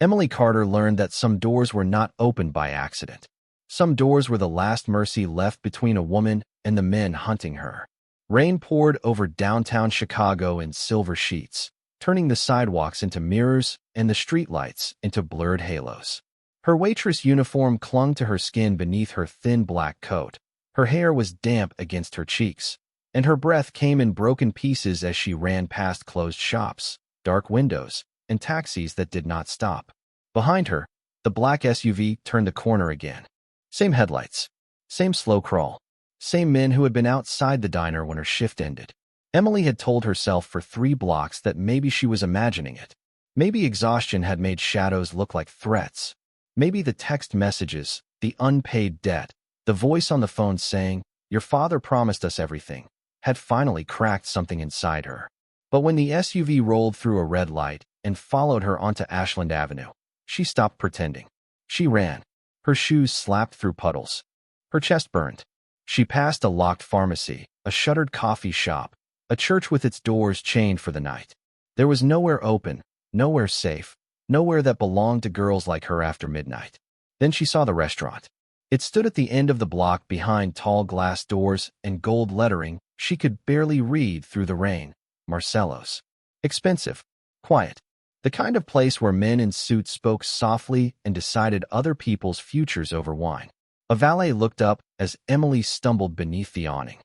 Emily Carter learned that some doors were not opened by accident. Some doors were the last mercy left between a woman and the men hunting her. Rain poured over downtown Chicago in silver sheets, turning the sidewalks into mirrors and the streetlights into blurred halos. Her waitress uniform clung to her skin beneath her thin black coat. Her hair was damp against her cheeks, and her breath came in broken pieces as she ran past closed shops, dark windows, and taxis that did not stop. Behind her, the black SUV turned the corner again. Same headlights, same slow crawl, same men who had been outside the diner when her shift ended. Emily had told herself for 3 blocks that maybe she was imagining it. Maybe exhaustion had made shadows look like threats. Maybe the text messages, the unpaid debt, the voice on the phone saying, "Your father promised us everything," had finally cracked something inside her. But when the SUV rolled through a red light and followed her onto Ashland Avenue, she stopped pretending. She ran. Her shoes slapped through puddles. Her chest burned. She passed a locked pharmacy, a shuttered coffee shop, a church with its doors chained for the night. There was nowhere open, nowhere safe, nowhere that belonged to girls like her after midnight. Then she saw the restaurant. It stood at the end of the block behind tall glass doors and gold lettering she could barely read through the rain. Marcello's. Expensive. Quiet. The kind of place where men in suits spoke softly and decided other people's futures over wine. A valet looked up as Emily stumbled beneath the awning.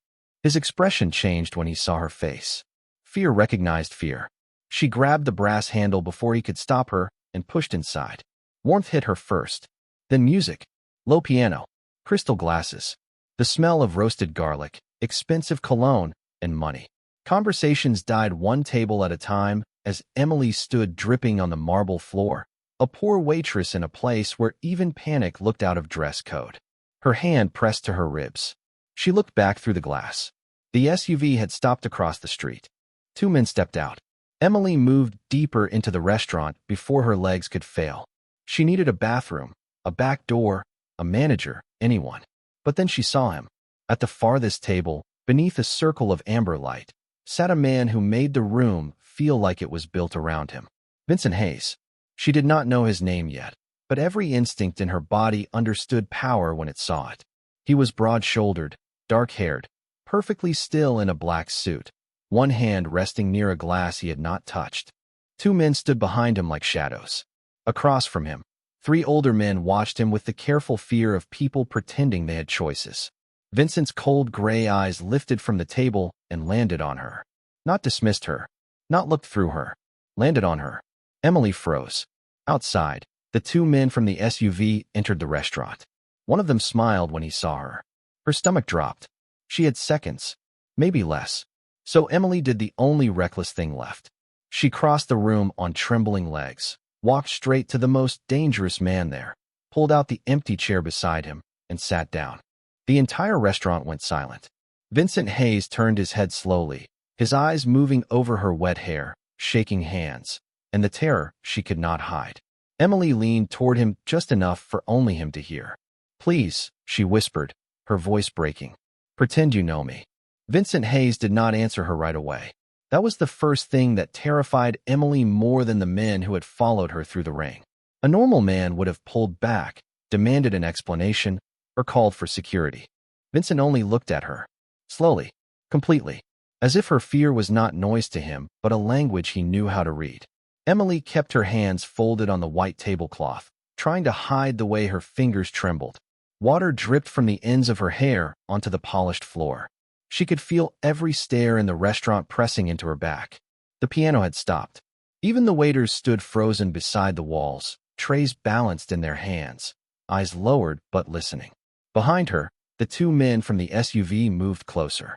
His expression changed when he saw her face. Fear recognized fear. She grabbed the brass handle before he could stop her and pushed inside. Warmth hit her first. Then music. Low piano. Crystal glasses. The smell of roasted garlic, expensive cologne, and money. Conversations died one table at a time as Emily stood dripping on the marble floor, a poor waitress in a place where even panic looked out of dress code. Her hand pressed to her ribs. She looked back through the glass. The SUV had stopped across the street. 2 men stepped out. Emily moved deeper into the restaurant before her legs could fail. She needed a bathroom, a back door, a manager, anyone. But then she saw him. At the farthest table, beneath a circle of amber light, sat a man who made the room feel like it was built around him. Vincent Hayes. She did not know his name yet, but every instinct in her body understood power when it saw it. He was broad-shouldered, dark-haired, perfectly still in a black suit, one hand resting near a glass he had not touched. 2 men stood behind him like shadows. Across from him, 3 older men watched him with the careful fear of people pretending they had choices. Vincent's cold gray eyes lifted from the table and landed on her. Not dismissed her, not looked through her, landed on her. Emily froze. Outside, the 2 men from the SUV entered the restaurant. One of them smiled when he saw her. Her stomach dropped. She had seconds, maybe less. So Emily did the only reckless thing left. She crossed the room on trembling legs, walked straight to the most dangerous man there, pulled out the empty chair beside him, and sat down. The entire restaurant went silent. Vincent Hayes turned his head slowly, his eyes moving over her wet hair, shaking hands, and the terror she could not hide. Emily leaned toward him just enough for only him to hear. "Please," she whispered, her voice breaking. "Pretend you know me." Vincent Hayes did not answer her right away. That was the first thing that terrified Emily more than the men who had followed her through the rain. A normal man would have pulled back, demanded an explanation, or called for security. Vincent only looked at her. Slowly, completely, as if her fear was not noise to him, but a language he knew how to read. Emily kept her hands folded on the white tablecloth, trying to hide the way her fingers trembled. Water dripped from the ends of her hair onto the polished floor. She could feel every stare in the restaurant pressing into her back. The piano had stopped. Even the waiters stood frozen beside the walls, trays balanced in their hands, eyes lowered but listening. Behind her, the 2 men from the SUV moved closer.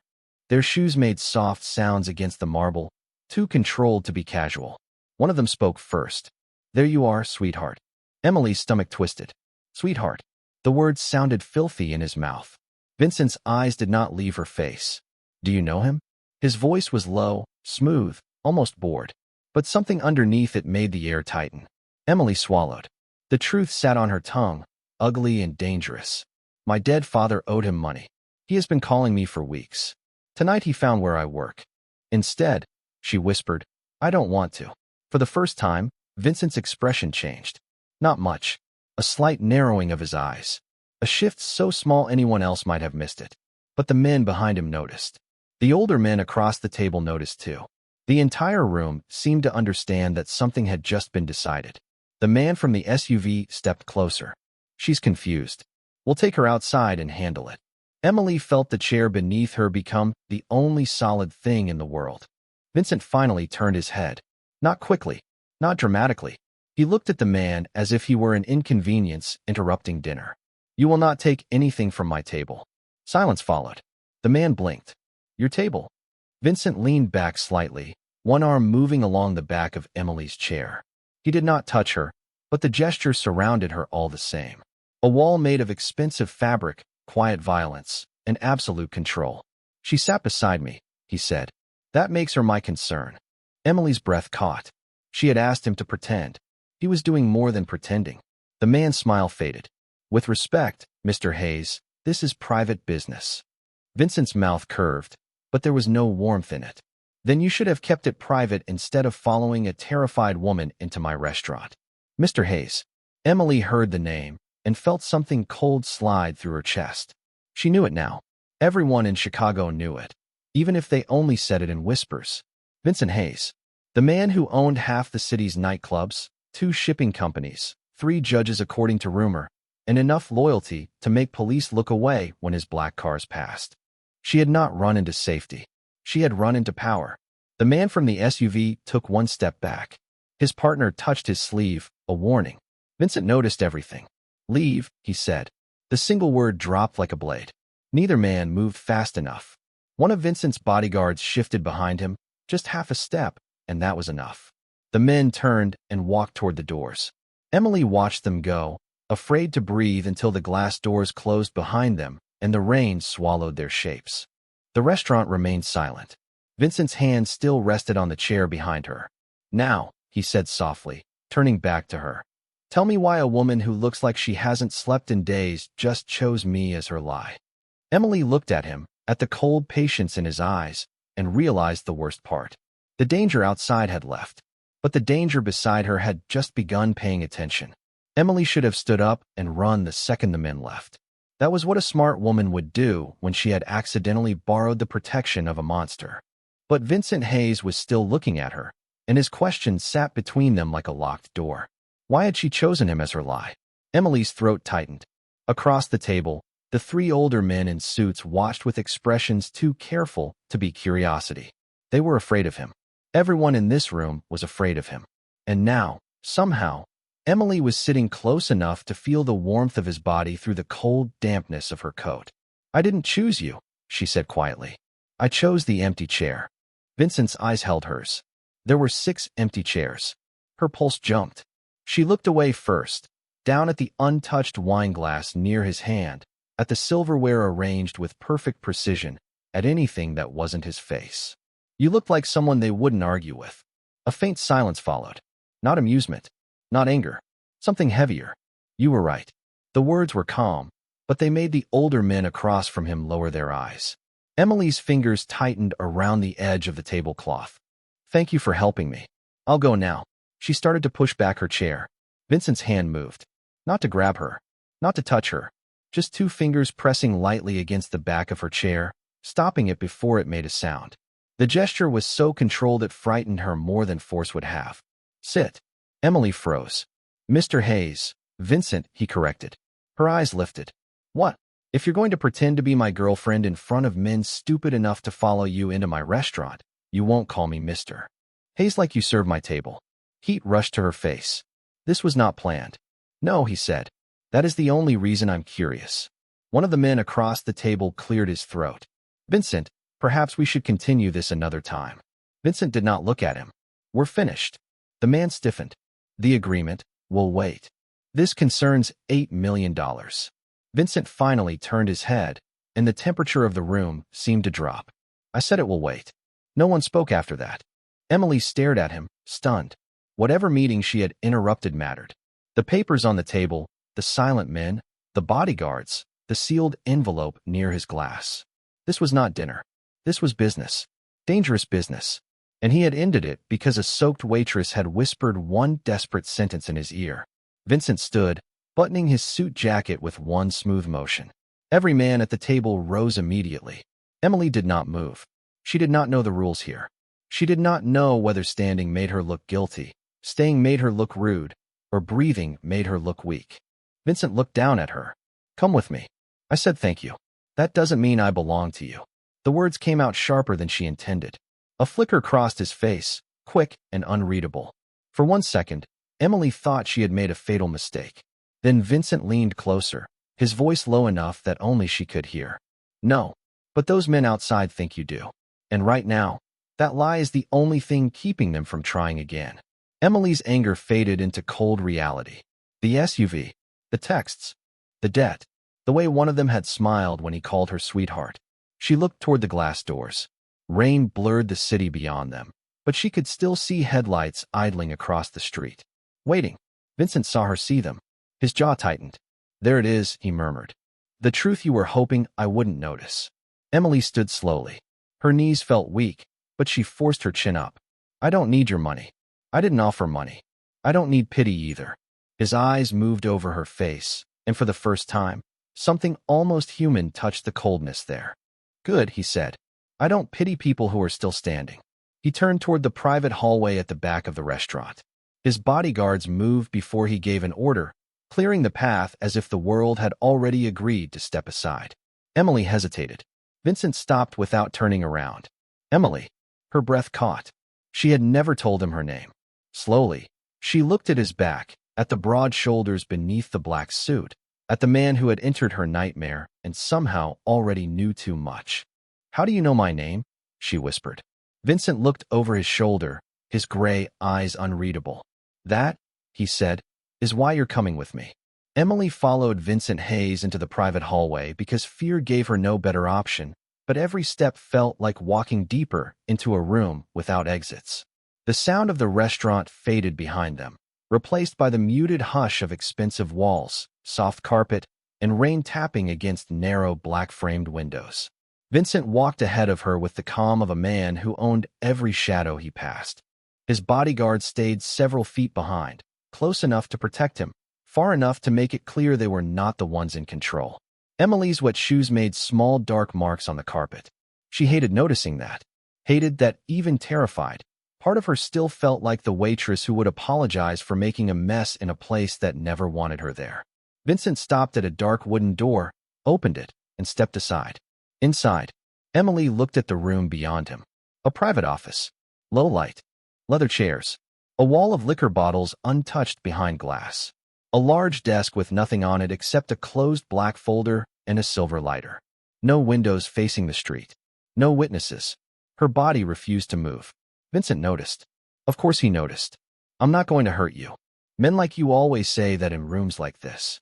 Their shoes made soft sounds against the marble, too controlled to be casual. One of them spoke first. "There you are, sweetheart." Emily's stomach twisted. Sweetheart. The words sounded filthy in his mouth. Vincent's eyes did not leave her face. "Do you know him?" His voice was low, smooth, almost bored. But something underneath it made the air tighten. Emily swallowed. The truth sat on her tongue, ugly and dangerous. "My dead father owed him money. He has been calling me for weeks. Tonight he found where I work. Instead," she whispered, "I don't want to." For the first time, Vincent's expression changed. Not much. A slight narrowing of his eyes. A shift so small anyone else might have missed it. But the men behind him noticed. The older men across the table noticed too. The entire room seemed to understand that something had just been decided. The man from the SUV stepped closer. She's confused. We'll take her outside and handle it. Emily felt the chair beneath her become the only solid thing in the world. Vincent finally turned his head. Not quickly, not dramatically. He looked at the man as if he were an inconvenience interrupting dinner. You will not take anything from my table. Silence followed. The man blinked. Your table. Vincent leaned back slightly, one arm moving along the back of Emily's chair. He did not touch her, but the gesture surrounded her all the same. A wall made of expensive fabric, quiet violence, and absolute control. She sat beside me, he said. That makes her my concern. Emily's breath caught. She had asked him to pretend. He was doing more than pretending. The man's smile faded. With respect, Mr. Hayes, this is private business. Vincent's mouth curved, but there was no warmth in it. Then you should have kept it private instead of following a terrified woman into my restaurant. Mr. Hayes. Emily heard the name and felt something cold slide through her chest. She knew it now. Everyone in Chicago knew it, even if they only said it in whispers. Vincent Hayes, the man who owned half the city's nightclubs, 2 shipping companies, 3 judges according to rumor, and enough loyalty to make police look away when his black cars passed. She had not run into safety. She had run into power. The man from the SUV took one step back. His partner touched his sleeve, a warning. Vincent noticed everything. Leave, he said. The single word dropped like a blade. Neither man moved fast enough. One of Vincent's bodyguards shifted behind him, just half a step, and that was enough. The men turned and walked toward the doors. Emily watched them go, afraid to breathe until the glass doors closed behind them and the rain swallowed their shapes. The restaurant remained silent. Vincent's hand still rested on the chair behind her. Now, he said softly, turning back to her. Tell me why a woman who looks like she hasn't slept in days just chose me as her lie. Emily looked at him, at the cold patience in his eyes, and realized the worst part. The danger outside had left, but the danger beside her had just begun paying attention. Emily should have stood up and run the second the men left. That was what a smart woman would do when she had accidentally borrowed the protection of a monster. But Vincent Hayes was still looking at her, and his question sat between them like a locked door. Why had she chosen him as her lie? Emily's throat tightened. Across the table, the 3 older men in suits watched with expressions too careful to be curiosity. They were afraid of him. Everyone in this room was afraid of him. And now, somehow, Emily was sitting close enough to feel the warmth of his body through the cold dampness of her coat. I didn't choose you, she said quietly. I chose the empty chair. Vincent's eyes held hers. There were 6 empty chairs. Her pulse jumped. She looked away first, down at the untouched wine glass near his hand, at the silverware arranged with perfect precision, at anything that wasn't his face. You looked like someone they wouldn't argue with. A faint silence followed. Not amusement. Not anger. Something heavier. You were right. The words were calm, but they made the older men across from him lower their eyes. Emily's fingers tightened around the edge of the tablecloth. Thank you for helping me. I'll go now. She started to push back her chair. Vincent's hand moved. Not to grab her. Not to touch her. Just 2 fingers pressing lightly against the back of her chair, stopping it before it made a sound. The gesture was so controlled it frightened her more than force would have. Sit. Emily froze. Mr. Hayes. Vincent, he corrected. Her eyes lifted. What? If you're going to pretend to be my girlfriend in front of men stupid enough to follow you into my restaurant, you won't call me Mr. Hayes like you serve my table. Heat rushed to her face. This was not planned. No, he said. That is the only reason I'm curious. One of the men across the table cleared his throat. Vincent, perhaps we should continue this another time. Vincent did not look at him. We're finished. The man stiffened. The agreement will wait. This concerns $8 million. Vincent finally turned his head, and the temperature of the room seemed to drop. I said it will wait. No one spoke after that. Emily stared at him, stunned. Whatever meeting she had interrupted mattered. The papers on the table, the silent men, the bodyguards, the sealed envelope near his glass. This was not dinner. This was business. Dangerous business. And he had ended it because a soaked waitress had whispered one desperate sentence in his ear. Vincent stood, buttoning his suit jacket with one smooth motion. Every man at the table rose immediately. Emily did not move. She did not know the rules here. She did not know whether standing made her look guilty, staying made her look rude, or breathing made her look weak. Vincent looked down at her. "Come with me." I said thank you. "That doesn't mean I belong to you." The words came out sharper than she intended. A flicker crossed his face, quick and unreadable. For 1 second, Emily thought she had made a fatal mistake. Then Vincent leaned closer, his voice low enough that only she could hear. "No, but those men outside think you do. And right now, that lie is the only thing keeping them from trying again." Emily's anger faded into cold reality. The SUV, the texts, the debt, the way one of them had smiled when he called her sweetheart. She looked toward the glass doors. Rain blurred the city beyond them, but she could still see headlights idling across the street. Waiting. Vincent saw her see them. His jaw tightened. "There it is," he murmured. "The truth you were hoping I wouldn't notice." Emily stood slowly. Her knees felt weak, but she forced her chin up. "I don't need your money. I didn't offer money. I don't need pity either." His eyes moved over her face, and for the first time, something almost human touched the coldness there. "Good," he said. "I don't pity people who are still standing." He turned toward the private hallway at the back of the restaurant. His bodyguards moved before he gave an order, clearing the path as if the world had already agreed to step aside. Emily hesitated. Vincent stopped without turning around. "Emily." Her breath caught. She had never told him her name. Slowly, she looked at his back, at the broad shoulders beneath the black suit, at the man who had entered her nightmare and somehow already knew too much. "How do you know my name?" she whispered. Vincent looked over his shoulder, his gray eyes unreadable. "That," he said, "is why you're coming with me." Emily followed Vincent Hayes into the private hallway because fear gave her no better option, but every step felt like walking deeper into a room without exits. The sound of the restaurant faded behind them, replaced by the muted hush of expensive walls, soft carpet, and rain tapping against narrow black-framed windows. Vincent walked ahead of her with the calm of a man who owned every shadow he passed. His bodyguards stayed several feet behind, close enough to protect him, far enough to make it clear they were not the ones in control. Emily's wet shoes made small dark marks on the carpet. She hated noticing that, hated that even terrified. Part of her still felt like the waitress who would apologize for making a mess in a place that never wanted her there. Vincent stopped at a dark wooden door, opened it, and stepped aside. Inside, Emily looked at the room beyond him. A private office. Low light. Leather chairs. A wall of liquor bottles untouched behind glass. A large desk with nothing on it except a closed black folder and a silver lighter. No windows facing the street. No witnesses. Her body refused to move. Vincent noticed. Of course he noticed. "I'm not going to hurt you. Men like you always say that in rooms like this."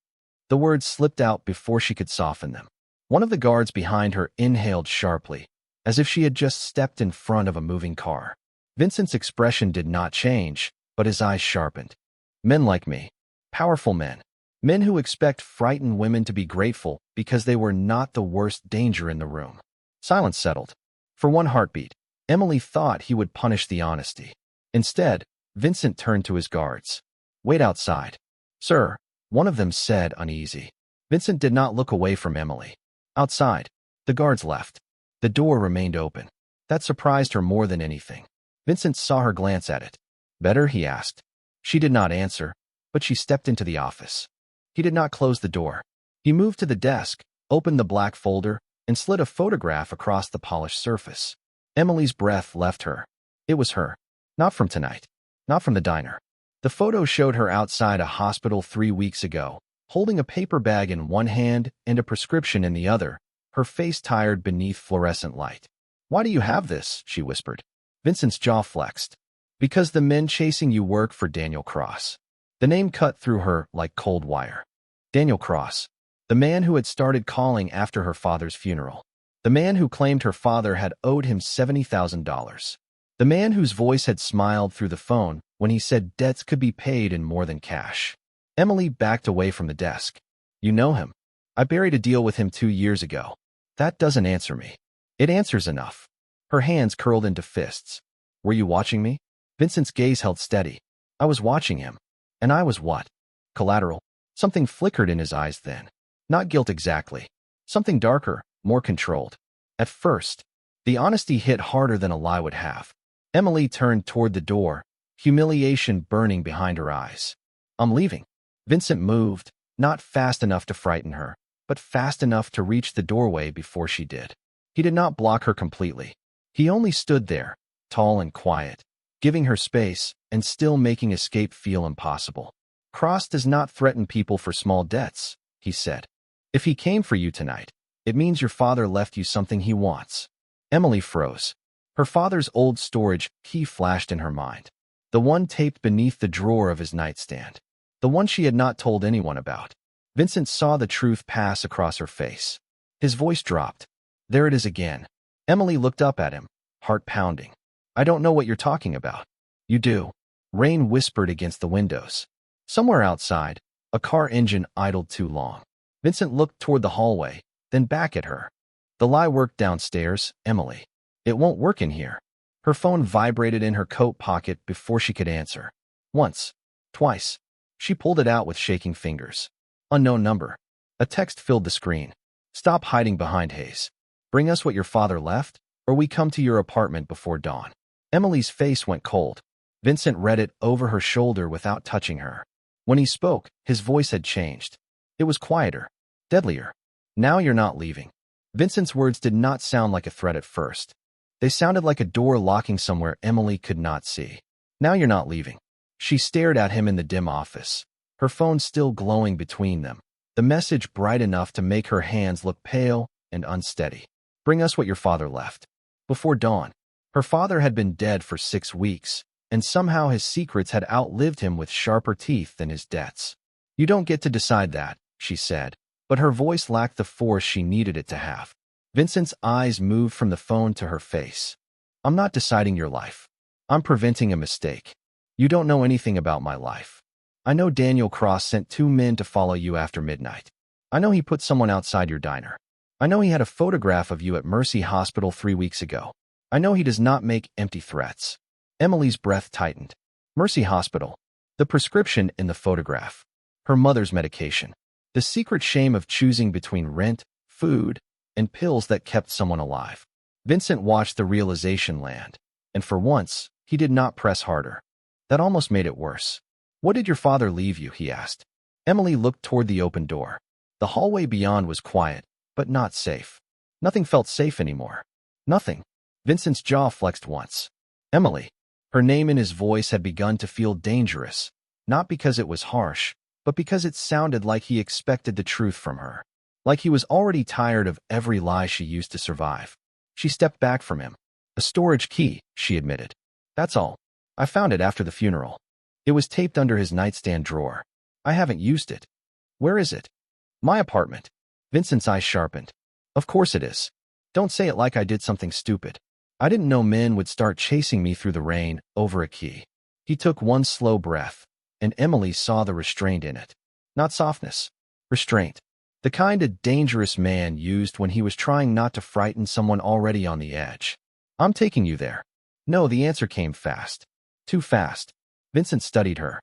The words slipped out before she could soften them. One of the guards behind her inhaled sharply, as if she had just stepped in front of a moving car. Vincent's expression did not change, but his eyes sharpened. "Men like me. Powerful men. Men who expect frightened women to be grateful because they were not the worst danger in the room." Silence settled. For one heartbeat, Emily thought he would punish the honesty. Instead, Vincent turned to his guards. "Wait outside." "Sir," one of them said, uneasy. Vincent did not look away from Emily. Outside, the guards left. The door remained open. That surprised her more than anything. Vincent saw her glance at it. "Better?" he asked. She did not answer, but she stepped into the office. He did not close the door. He moved to the desk, opened the black folder, and slid a photograph across the polished surface. Emily's breath left her. It was her. Not from tonight. Not from the diner. The photo showed her outside a hospital 3 weeks ago, holding a paper bag in one hand and a prescription in the other, her face tired beneath fluorescent light. "Why do you have this?" she whispered. Vincent's jaw flexed. "Because the men chasing you work for Daniel Cross." The name cut through her like cold wire. Daniel Cross. The man who had started calling after her father's funeral. The man who claimed her father had owed him $70,000. The man whose voice had smiled through the phone when he said debts could be paid in more than cash. Emily backed away from the desk. "You know him. I buried a deal with him 2 years ago." "That doesn't answer me." "It answers enough." Her hands curled into fists. "Were you watching me?" Vincent's gaze held steady. "I was watching him. And I was what?" Collateral. Something flickered in his eyes then. Not guilt exactly. Something darker, more controlled. At first, the honesty hit harder than a lie would have. Emily turned toward the door, humiliation burning behind her eyes. I'm leaving. Vincent moved, not fast enough to frighten her, but fast enough to reach the doorway before she did. He did not block her completely. He only stood there, tall and quiet, giving her space and still making escape feel impossible. Cross does not threaten people for small debts, he said. If he came for you tonight, it means your father left you something he wants. Emily froze. Her father's old storage key flashed in her mind. The one taped beneath the drawer of his nightstand. The one she had not told anyone about. Vincent saw the truth pass across her face. His voice dropped. There it is again. Emily looked up at him, heart pounding. I don't know what you're talking about. You do. Rain whispered against the windows. Somewhere outside, a car engine idled too long. Vincent looked toward the hallway, then back at her. The lie worked downstairs, Emily. It won't work in here. Her phone vibrated in her coat pocket before she could answer. Once. Twice. She pulled it out with shaking fingers. Unknown number. A text filled the screen. Stop hiding behind Hayes. Bring us what your father left, or we come to your apartment before dawn. Emily's face went cold. Vincent read it over her shoulder without touching her. When he spoke, his voice had changed. It was quieter, deadlier. Now you're not leaving. Vincent's words did not sound like a threat at first. They sounded like a door locking somewhere Emily could not see. Now you're not leaving. She stared at him in the dim office, her phone still glowing between them, the message bright enough to make her hands look pale and unsteady. Bring us what your father left. Before dawn. Her father had been dead for 6 weeks, and somehow his secrets had outlived him with sharper teeth than his debts. You don't get to decide that, she said, but her voice lacked the force she needed it to have. Vincent's eyes moved from the phone to her face. I'm not deciding your life. I'm preventing a mistake. You don't know anything about my life. I know Daniel Cross sent 2 men to follow you after midnight. I know he put someone outside your diner. I know he had a photograph of you at Mercy Hospital 3 weeks ago. I know he does not make empty threats. Emily's breath tightened. Mercy Hospital. The prescription in the photograph. Her mother's medication. The secret shame of choosing between rent, food, and pills that kept someone alive. Vincent watched the realization land, and for once, he did not press harder. That almost made it worse. What did your father leave you? He asked. Emily looked toward the open door. The hallway beyond was quiet, but not safe. Nothing felt safe anymore. Nothing. Vincent's jaw flexed once. Emily. Her name in his voice had begun to feel dangerous, not because it was harsh, but because it sounded like he expected the truth from her. Like he was already tired of every lie she used to survive. She stepped back from him. A storage key, she admitted. That's all. I found it after the funeral. It was taped under his nightstand drawer. I haven't used it. Where is it? My apartment. Vincent's eyes sharpened. Of course it is. Don't say it like I did something stupid. I didn't know men would start chasing me through the rain over a key. He took one slow breath, and Emily saw the restraint in it. Not softness. Restraint. The kind a dangerous man used when he was trying not to frighten someone already on the edge. I'm taking you there. No, the answer came fast. Too fast. Vincent studied her.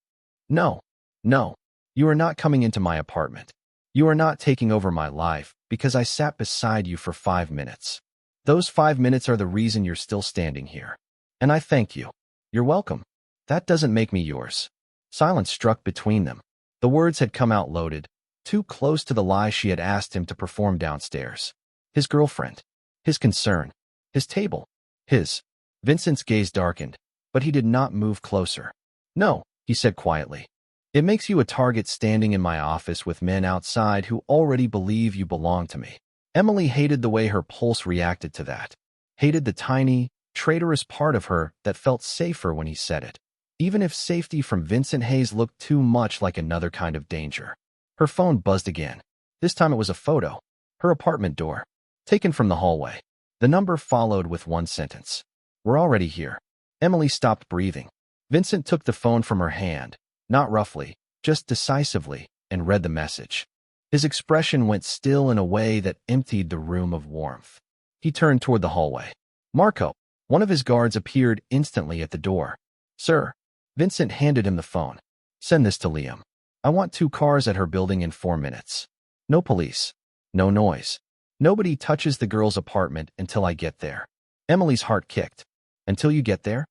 No. No. You are not coming into my apartment. You are not taking over my life because I sat beside you for 5 minutes. Those 5 minutes are the reason you're still standing here. And I thank you. You're welcome. That doesn't make me yours. Silence struck between them. The words had come out loaded, too close to the lie she had asked him to perform downstairs. His girlfriend. His concern. His table. His. Vincent's gaze darkened, but he did not move closer. No, he said quietly. It makes you a target standing in my office with men outside who already believe you belong to me. Emily hated the way her pulse reacted to that. Hated the tiny, traitorous part of her that felt safer when he said it. Even if safety from Vincent Hayes looked too much like another kind of danger. Her phone buzzed again. This time it was a photo. Her apartment door. Taken from the hallway. The number followed with one sentence. We're already here. Emily stopped breathing. Vincent took the phone from her hand, not roughly, just decisively, and read the message. His expression went still in a way that emptied the room of warmth. He turned toward the hallway. Marco, one of his guards, appeared instantly at the door. Sir. Vincent handed him the phone. Send this to Liam. I want 2 cars at her building in 4 minutes. No police. No noise. Nobody touches the girl's apartment until I get there. Emily's heart kicked. Until you get there?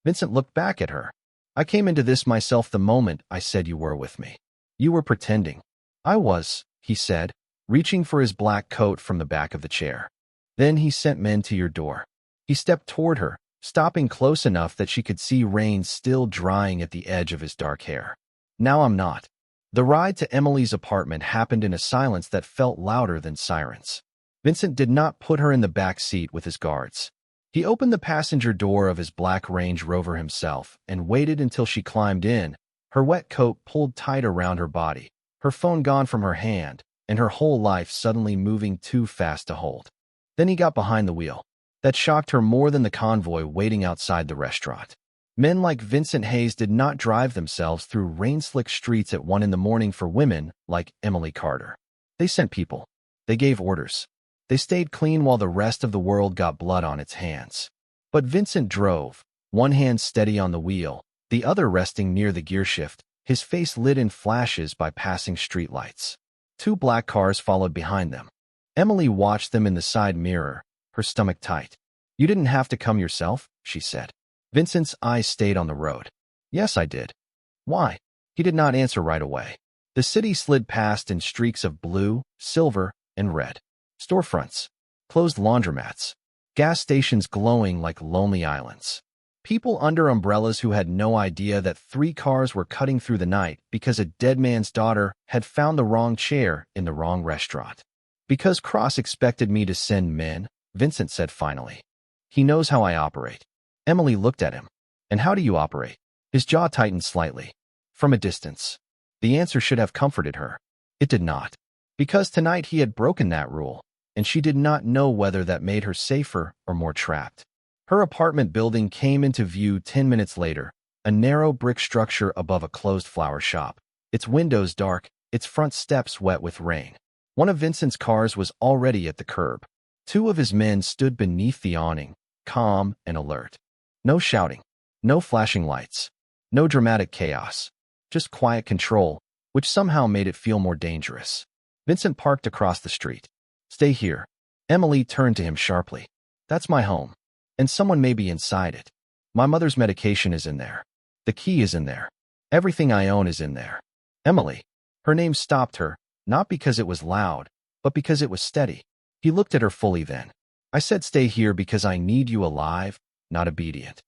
Vincent looked back at her. I came into this myself the moment I said you were with me. You were pretending. I was, he said, reaching for his black coat from the back of the chair. Then he sent men to your door. He stepped toward her, stopping close enough that she could see rain still drying at the edge of his dark hair. Now I'm not. The ride to Emily's apartment happened in a silence that felt louder than sirens. Vincent did not put her in the back seat with his guards. He opened the passenger door of his black Range Rover himself and waited until she climbed in, her wet coat pulled tight around her body, her phone gone from her hand, and her whole life suddenly moving too fast to hold. Then he got behind the wheel. That shocked her more than the convoy waiting outside the restaurant. Men like Vincent Hayes did not drive themselves through rain-slick streets at 1 in the morning for women like Emily Carter. They sent people. They gave orders. They stayed clean while the rest of the world got blood on its hands. But Vincent drove, one hand steady on the wheel, the other resting near the gearshift, his face lit in flashes by passing streetlights. 2 black cars followed behind them. Emily watched them in the side mirror, her stomach tight. You didn't have to come yourself, she said. Vincent's eyes stayed on the road. Yes, I did. Why? He did not answer right away. The city slid past in streaks of blue, silver, and red. Storefronts, closed laundromats, gas stations glowing like lonely islands. People under umbrellas who had no idea that 3 cars were cutting through the night because a dead man's daughter had found the wrong chair in the wrong restaurant. Because Cross expected me to send men, Vincent said finally. He knows how I operate. Emily looked at him. And how do you operate? His jaw tightened slightly. From a distance. The answer should have comforted her. It did not. Because tonight he had broken that rule, and she did not know whether that made her safer or more trapped. Her apartment building came into view 10 minutes later, a narrow brick structure above a closed flower shop, its windows dark, its front steps wet with rain. One of Vincent's cars was already at the curb. 2 of his men stood beneath the awning, calm and alert. No shouting, no flashing lights, no dramatic chaos, just quiet control, which somehow made it feel more dangerous. Vincent parked across the street. Stay here. Emily turned to him sharply. That's my home. And someone may be inside it. My mother's medication is in there. The key is in there. Everything I own is in there. Emily. Her name stopped her, not because it was loud, but because it was steady. He looked at her fully then. I said stay here because I need you alive, not obedient.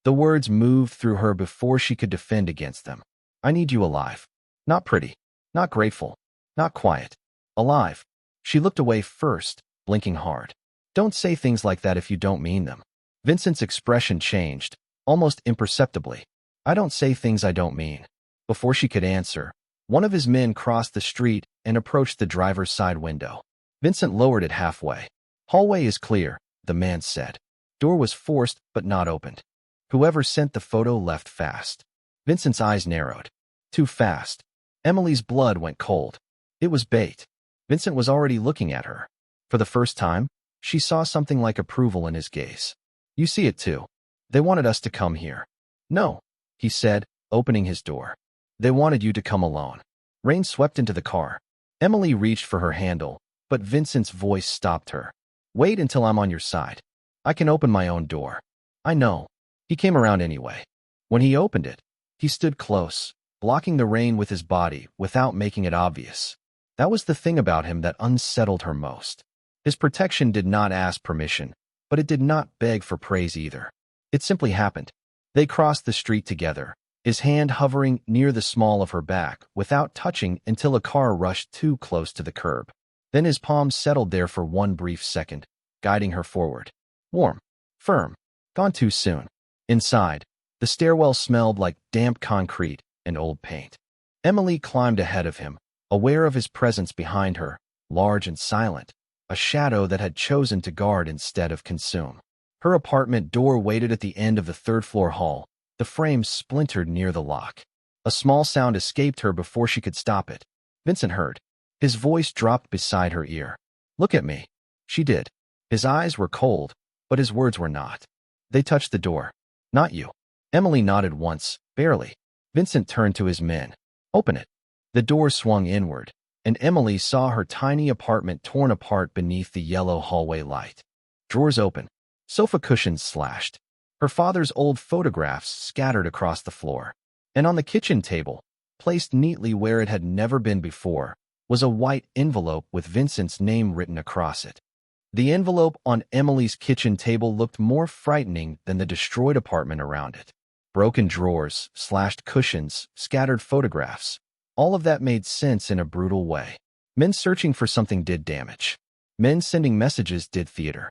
The words moved through her before she could defend against them. I need you alive. Not pretty. Not grateful. Not quiet. Alive. She looked away first, blinking hard. Don't say things like that if you don't mean them. Vincent's expression changed, almost imperceptibly. I don't say things I don't mean. Before she could answer, one of his men crossed the street and approached the driver's side window. Vincent lowered it halfway. Hallway is clear, the man said. Door was forced but not opened. Whoever sent the photo left fast. Vincent's eyes narrowed. Too fast. Emily's blood went cold. It was bait. Vincent was already looking at her. For the first time, she saw something like approval in his gaze. You see it too. They wanted us to come here. No, he said, opening his door. They wanted you to come alone. Rain swept into the car. Emily reached for her handle, but Vincent's voice stopped her. Wait until I'm on your side. I can open my own door. I know. He came around anyway. When he opened it, he stood close, blocking the rain with his body without making it obvious. That was the thing about him that unsettled her most. His protection did not ask permission, but it did not beg for praise either. It simply happened. They crossed the street together, his hand hovering near the small of her back without touching until a car rushed too close to the curb. Then his palms settled there for one brief second, guiding her forward. Warm, firm, gone too soon. Inside, the stairwell smelled like damp concrete and old paint. Emily climbed ahead of him, aware of his presence behind her, large and silent, a shadow that had chosen to guard instead of consume. Her apartment door waited at the end of the third-floor hall, the frame splintered near the lock. A small sound escaped her before she could stop it. Vincent heard. His voice dropped beside her ear. Look at me. She did. His eyes were cold, but his words were not. They touched the door. Not you. Emily nodded once, barely. Vincent turned to his men. Open it. The door swung inward, and Emily saw her tiny apartment torn apart beneath the yellow hallway light. Drawers open, sofa cushions slashed, her father's old photographs scattered across the floor. And on the kitchen table, placed neatly where it had never been before, was a white envelope with Vincent's name written across it. The envelope on Emily's kitchen table looked more frightening than the destroyed apartment around it. Broken drawers, slashed cushions, scattered photographs. All of that made sense in a brutal way. Men searching for something did damage. Men sending messages did theater.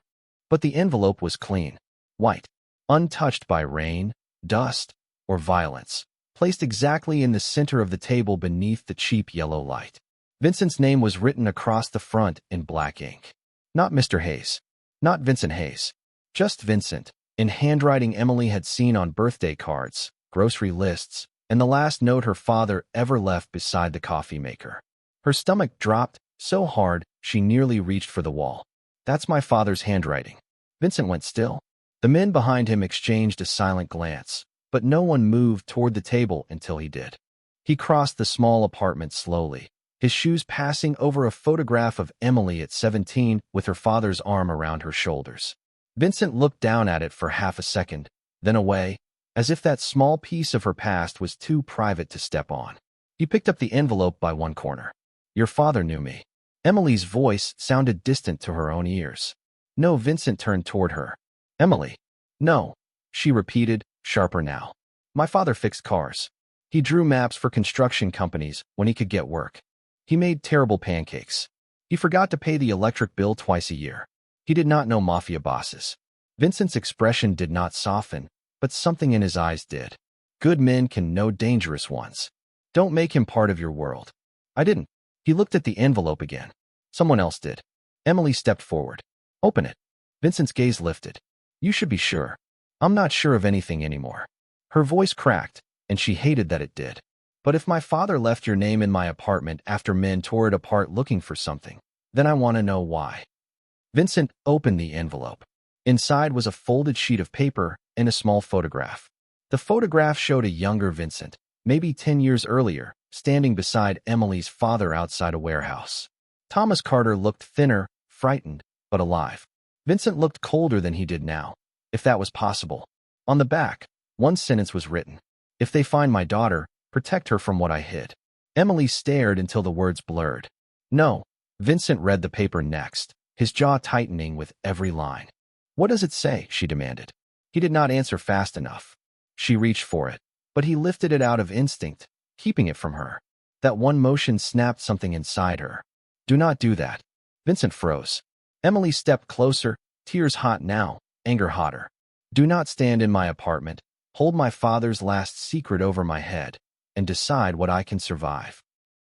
But the envelope was clean, white, untouched by rain, dust, or violence, placed exactly in the center of the table beneath the cheap yellow light. Vincent's name was written across the front in black ink. Not Mr. Hayes. Not Vincent Hayes. Just Vincent, in handwriting Emily had seen on birthday cards, grocery lists, and the last note her father ever left beside the coffee maker. Her stomach dropped so hard she nearly reached for the wall. That's my father's handwriting. Vincent went still. The men behind him exchanged a silent glance, but no one moved toward the table until he did. He crossed the small apartment slowly, his shoes passing over a photograph of Emily at 17 with her father's arm around her shoulders. Vincent looked down at it for half a second, then away, as if that small piece of her past was too private to step on. He picked up the envelope by one corner. Your father knew me. Emily's voice sounded distant to her own ears. No, Vincent turned toward her. Emily. No, she repeated, sharper now. My father fixed cars. He drew maps for construction companies when he could get work. He made terrible pancakes. He forgot to pay the electric bill twice a year. He did not know Mafia bosses. Vincent's expression did not soften, but something in his eyes did. Good men can know dangerous ones. Don't make him part of your world. I didn't. He looked at the envelope again. Someone else did. Emily stepped forward. Open it. Vincent's gaze lifted. You should be sure. I'm not sure of anything anymore. Her voice cracked, and she hated that it did. But if my father left your name in my apartment after men tore it apart looking for something, then I want to know why. Vincent opened the envelope. Inside was a folded sheet of paper and a small photograph. The photograph showed a younger Vincent, maybe 10 years earlier, standing beside Emily's father outside a warehouse. Thomas Carter looked thinner, frightened, but alive. Vincent looked colder than he did now, if that was possible. On the back, one sentence was written. If they find my daughter, protect her from what I hid. Emily stared until the words blurred. No. Vincent read the paper next, his jaw tightening with every line. What does it say? She demanded. He did not answer fast enough. She reached for it, but he lifted it out of instinct, keeping it from her. That one motion snapped something inside her. Do not do that. Vincent froze. Emily stepped closer, tears hot now, anger hotter. Do not stand in my apartment, hold my father's last secret over my head, and decide what I can survive.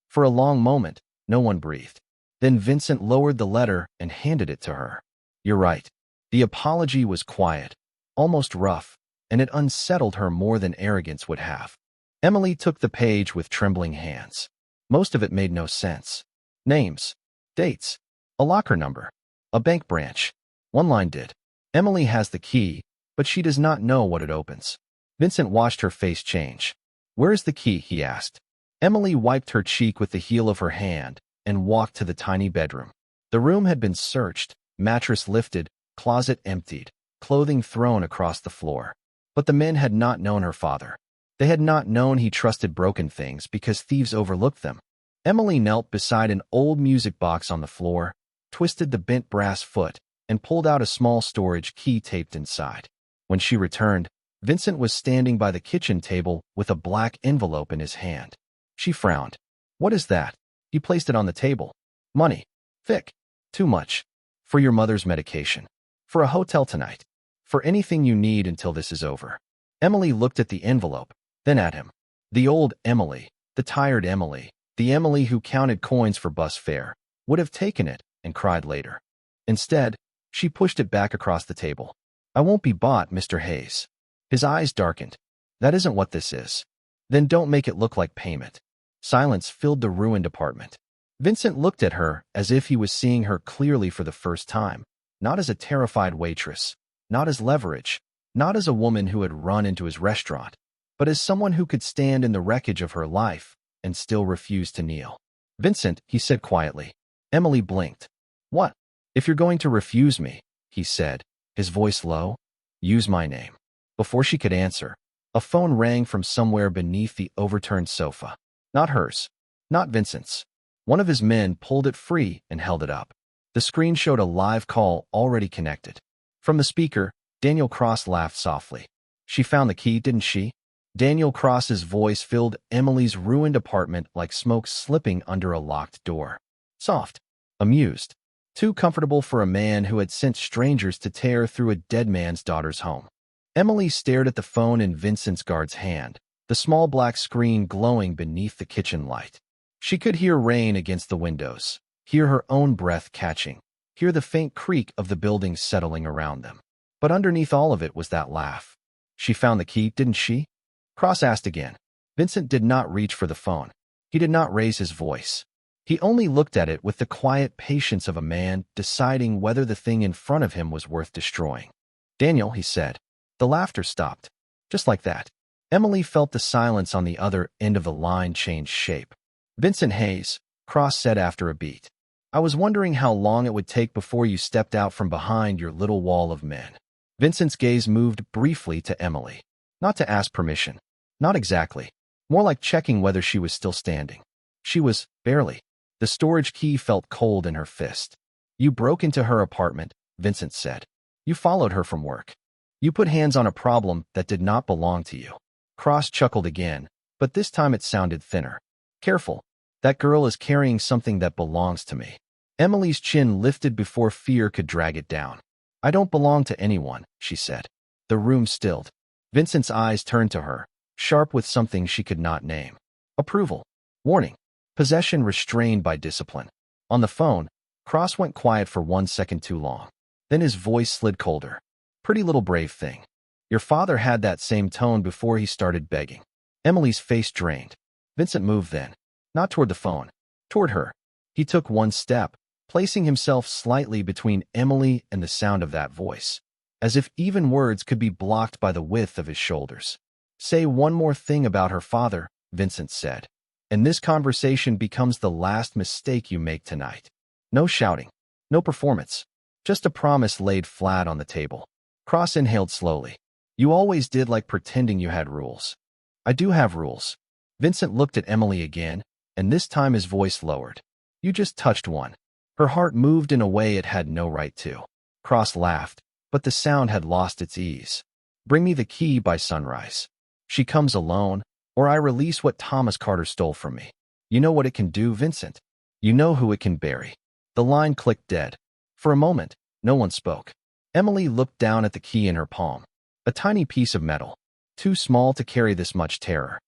For a long moment, no one breathed. Then Vincent lowered the letter and handed it to her. You're right. The apology was quiet, almost rough, and it unsettled her more than arrogance would have. Emily took the page with trembling hands. Most of it made no sense. Names, dates, a locker number, a bank branch. One line did. Emily has the key, but she does not know what it opens. Vincent watched her face change. Where is the key? He asked. Emily wiped her cheek with the heel of her hand and walked to the tiny bedroom. The room had been searched, mattress lifted, closet emptied, clothing thrown across the floor. But the men had not known her father. They had not known he trusted broken things because thieves overlooked them. Emily knelt beside an old music box on the floor, twisted the bent brass foot, and pulled out a small storage key taped inside. When she returned, Vincent was standing by the kitchen table with a black envelope in his hand. She frowned. What is that? He placed it on the table. Money. Thick. Too much. For your mother's medication. For a hotel tonight. For anything you need until this is over. Emily looked at the envelope, then at him. The old Emily, the tired Emily, the Emily who counted coins for bus fare, would have taken it and cried later. Instead, she pushed it back across the table. I won't be bought, Mr. Hayes. His eyes darkened. That isn't what this is. Then don't make it look like payment. Silence filled the ruined apartment. Vincent looked at her as if he was seeing her clearly for the first time, not as a terrified waitress, not as leverage, not as a woman who had run into his restaurant, but as someone who could stand in the wreckage of her life and still refused to kneel. "Vincent," he said quietly. Emily blinked. "What?" "If you're going to refuse me," he said, his voice low, "use my name." Before she could answer, a phone rang from somewhere beneath the overturned sofa. Not hers. Not Vincent's. One of his men pulled it free and held it up. The screen showed a live call already connected. From the speaker, Daniel Cross laughed softly. "She found the key, didn't she?" Daniel Cross's voice filled Emily's ruined apartment like smoke slipping under a locked door. Soft. Amused. Too comfortable for a man who had sent strangers to tear through a dead man's daughter's home. Emily stared at the phone in Vincent's guard's hand, the small black screen glowing beneath the kitchen light. She could hear rain against the windows, hear her own breath catching, hear the faint creak of the buildings settling around them. But underneath all of it was that laugh. "She found the key, didn't she?" Cross asked again. Vincent did not reach for the phone. He did not raise his voice. He only looked at it with the quiet patience of a man deciding whether the thing in front of him was worth destroying. "Daniel," he said. The laughter stopped. Just like that. Emily felt the silence on the other end of the line change shape. "Vincent Hayes," Cross said after a beat. "I was wondering how long it would take before you stepped out from behind your little wall of men." Vincent's gaze moved briefly to Emily. Not to ask permission. Not exactly. More like checking whether she was still standing. She was, barely. The storage key felt cold in her fist. "You broke into her apartment," Vincent said. "You followed her from work. You put hands on a problem that did not belong to you." Cross chuckled again, but this time it sounded thinner. "Careful. That girl is carrying something that belongs to me." Emily's chin lifted before fear could drag it down. "I don't belong to anyone," she said. The room stilled. Vincent's eyes turned to her, sharp with something she could not name. Approval. Warning. Possession restrained by discipline. On the phone, Cross went quiet for 1 second too long. Then his voice slid colder. "Pretty little brave thing. Your father had that same tone before he started begging." Emily's face drained. Vincent moved then. Not toward the phone. Toward her. He took 1 step, placing himself slightly between Emily and the sound of that voice, as if even words could be blocked by the width of his shoulders. "Say one more thing about her father," Vincent said, "and this conversation becomes the last mistake you make tonight." No shouting. No performance. Just a promise laid flat on the table. Cross inhaled slowly. "You always did like pretending you had rules." "I do have rules." Vincent looked at Emily again, and this time his voice lowered. "You just touched one." Her heart moved in a way it had no right to. Cross laughed, but the sound had lost its ease. "Bring me the key by sunrise. She comes alone, or I release what Thomas Carter stole from me. You know what it can do, Vincent. You know who it can bury." The line clicked dead. For a moment, no one spoke. Emily looked down at the key in her palm. A tiny piece of metal. Too small to carry this much terror.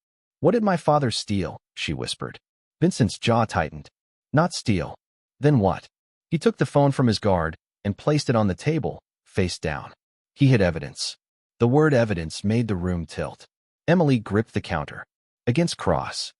"What did my father steal?" she whispered. Vincent's jaw tightened. "Not steal." "Then what?" He took the phone from his guard and placed it on the table, face down. He hid evidence. The word evidence made the room tilt. Emily gripped the counter. Against Cross.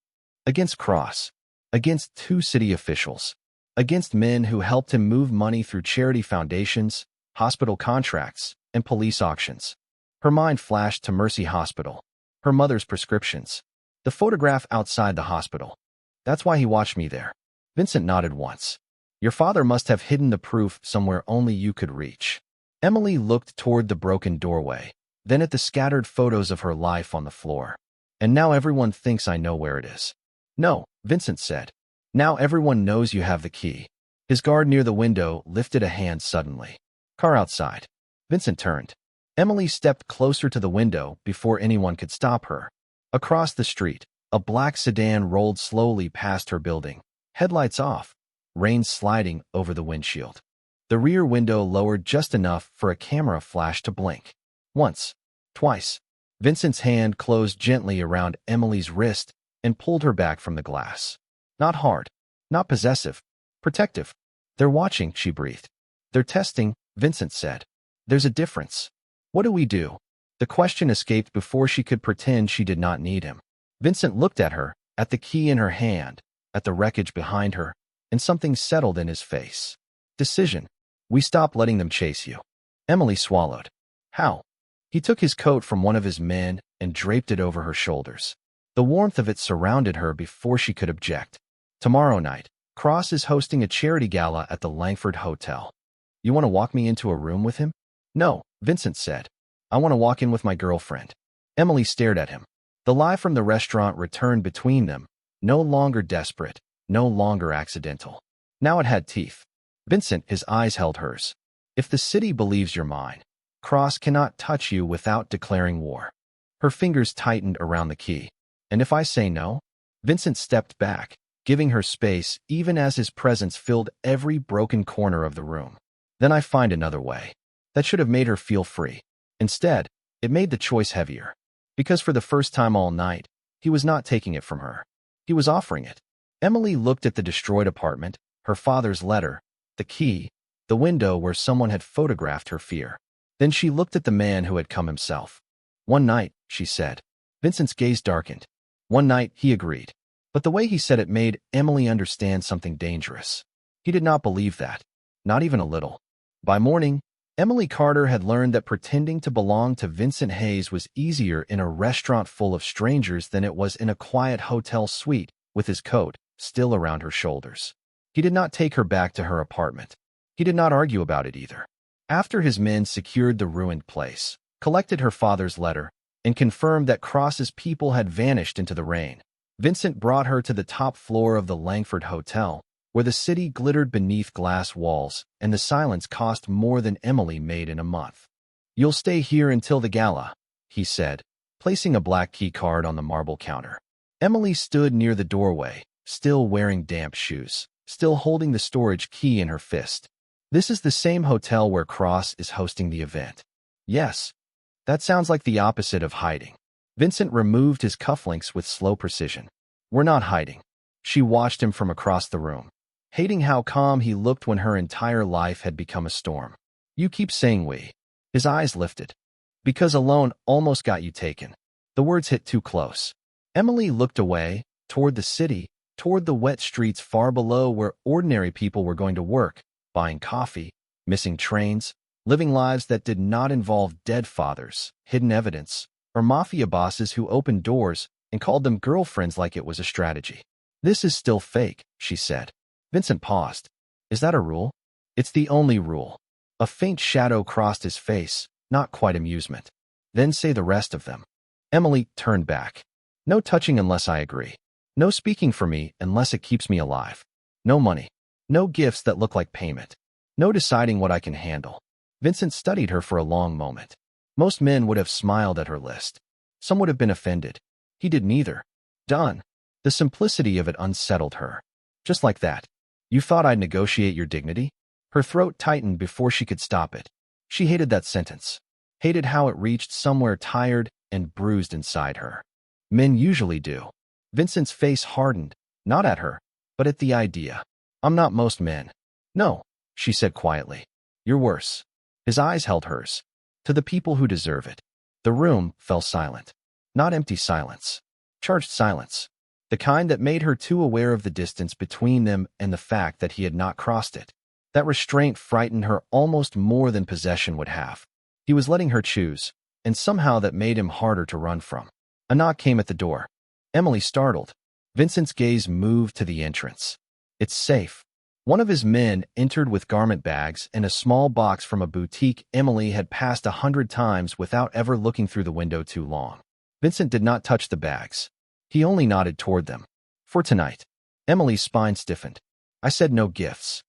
Against Cross. Against 2 city officials. Against men who helped him move money through charity foundations, hospital contracts, and police auctions. Her mind flashed to Mercy Hospital. Her mother's prescriptions. The photograph outside the hospital. "That's why he watched me there." Vincent nodded once. "Your father must have hidden the proof somewhere only you could reach." Emily looked toward the broken doorway, then at the scattered photos of her life on the floor. "And now everyone thinks I know where it is." "No," Vincent said. "Now everyone knows you have the key." His guard near the window lifted a hand suddenly. "Car outside." Vincent turned. Emily stepped closer to the window before anyone could stop her. Across the street, a black sedan rolled slowly past her building, headlights off, rain sliding over the windshield. The rear window lowered just enough for a camera flash to blink. Once. Twice. Vincent's hand closed gently around Emily's wrist and pulled her back from the glass. Not hard. Not possessive. Protective. "They're watching," she breathed. "They're testing," Vincent said. "There's a difference." "What do we do?" The question escaped before she could pretend she did not need him. Vincent looked at her, at the key in her hand, at the wreckage behind her, and something settled in his face. "Decision. We stop letting them chase you." Emily swallowed. "How?" He took his coat from one of his men and draped it over her shoulders. The warmth of it surrounded her before she could object. Tomorrow night, Cross is hosting a charity gala at the Langford Hotel. You want to walk me into a room with him? No, Vincent said. I want to walk in with my girlfriend. Emily stared at him. The lie from the restaurant returned between them, no longer desperate, no longer accidental. Now it had teeth. Vincent, his eyes held hers. If the city believes you're mine, Cross cannot touch you without declaring war. Her fingers tightened around the key. And if I say no? Vincent stepped back, giving her space even as his presence filled every broken corner of the room. Then I find another way. That should have made her feel free. Instead, it made the choice heavier. Because for the first time all night, he was not taking it from her. He was offering it. Emily looked at the destroyed apartment, her father's letter, the key, the window where someone had photographed her fear. Then she looked at the man who had come himself. One night, she said. Vincent's gaze darkened. One night, he agreed. But the way he said it made Emily understand something dangerous. He did not believe that. Not even a little. By morning, Emily Carter had learned that pretending to belong to Vincent Hayes was easier in a restaurant full of strangers than it was in a quiet hotel suite with his coat still around her shoulders. He did not take her back to her apartment. He did not argue about it either. After his men secured the ruined place, collected her father's letter, and confirmed that Cross's people had vanished into the rain, Vincent brought her to the top floor of the Langford Hotel, where the city glittered beneath glass walls, and the silence cost more than Emily made in a month. You'll stay here until the gala, he said, placing a black key card on the marble counter. Emily stood near the doorway, still wearing damp shoes, still holding the storage key in her fist. This is the same hotel where Cross is hosting the event. Yes. That sounds like the opposite of hiding. Vincent removed his cufflinks with slow precision. We're not hiding. She watched him from across the room, hating how calm he looked when her entire life had become a storm. You keep saying we. His eyes lifted. Because alone almost got you taken. The words hit too close. Emily looked away, toward the city, toward the wet streets far below where ordinary people were going to work, buying coffee, missing trains, living lives that did not involve dead fathers, hidden evidence, or mafia bosses who opened doors and called them girlfriends like it was a strategy. This is still fake, she said. Vincent paused. Is that a rule? It's the only rule. A faint shadow crossed his face, not quite amusement. Then say the rest of them. Emily turned back. No touching unless I agree. No speaking for me unless it keeps me alive. No money. No gifts that look like payment. No deciding what I can handle. Vincent studied her for a long moment. Most men would have smiled at her list. Some would have been offended. He did neither. Done. The simplicity of it unsettled her. Just like that. You thought I'd negotiate your dignity? Her throat tightened before she could stop it. She hated that sentence. Hated how it reached somewhere tired and bruised inside her. Men usually do. Vincent's face hardened, not at her, but at the idea. I'm not most men. No, she said quietly. You're worse. His eyes held hers. To the people who deserve it. The room fell silent. Not empty silence. Charged silence. The kind that made her too aware of the distance between them and the fact that he had not crossed it. That restraint frightened her almost more than possession would have. He was letting her choose, and somehow that made him harder to run from. A knock came at the door. Emily startled. Vincent's gaze moved to the entrance. It's safe. One of his men entered with garment bags and a small box from a boutique Emily had passed 100 times without ever looking through the window too long. Vincent did not touch the bags. He only nodded toward them. For tonight. Emily's spine stiffened. I said no gifts.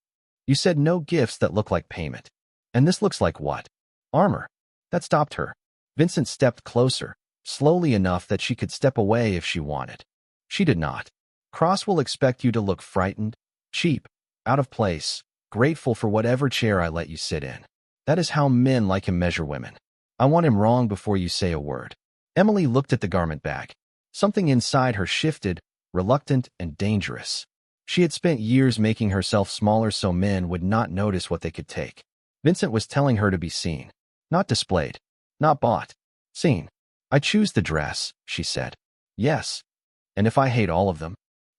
You said no gifts that look like payment. And this looks like what? Armor. That stopped her. Vincent stepped closer, slowly enough that she could step away if she wanted. She did not. Cross will expect you to look frightened, cheap, out of place, grateful for whatever chair I let you sit in. That is how men like him measure women. I want him wrong before you say a word. Emily looked at the garment bag. Something inside her shifted, reluctant and dangerous. She had spent years making herself smaller so men would not notice what they could take. Vincent was telling her to be seen. Not displayed. Not bought. Seen. I choose the dress, she said. Yes. And if I hate all of them?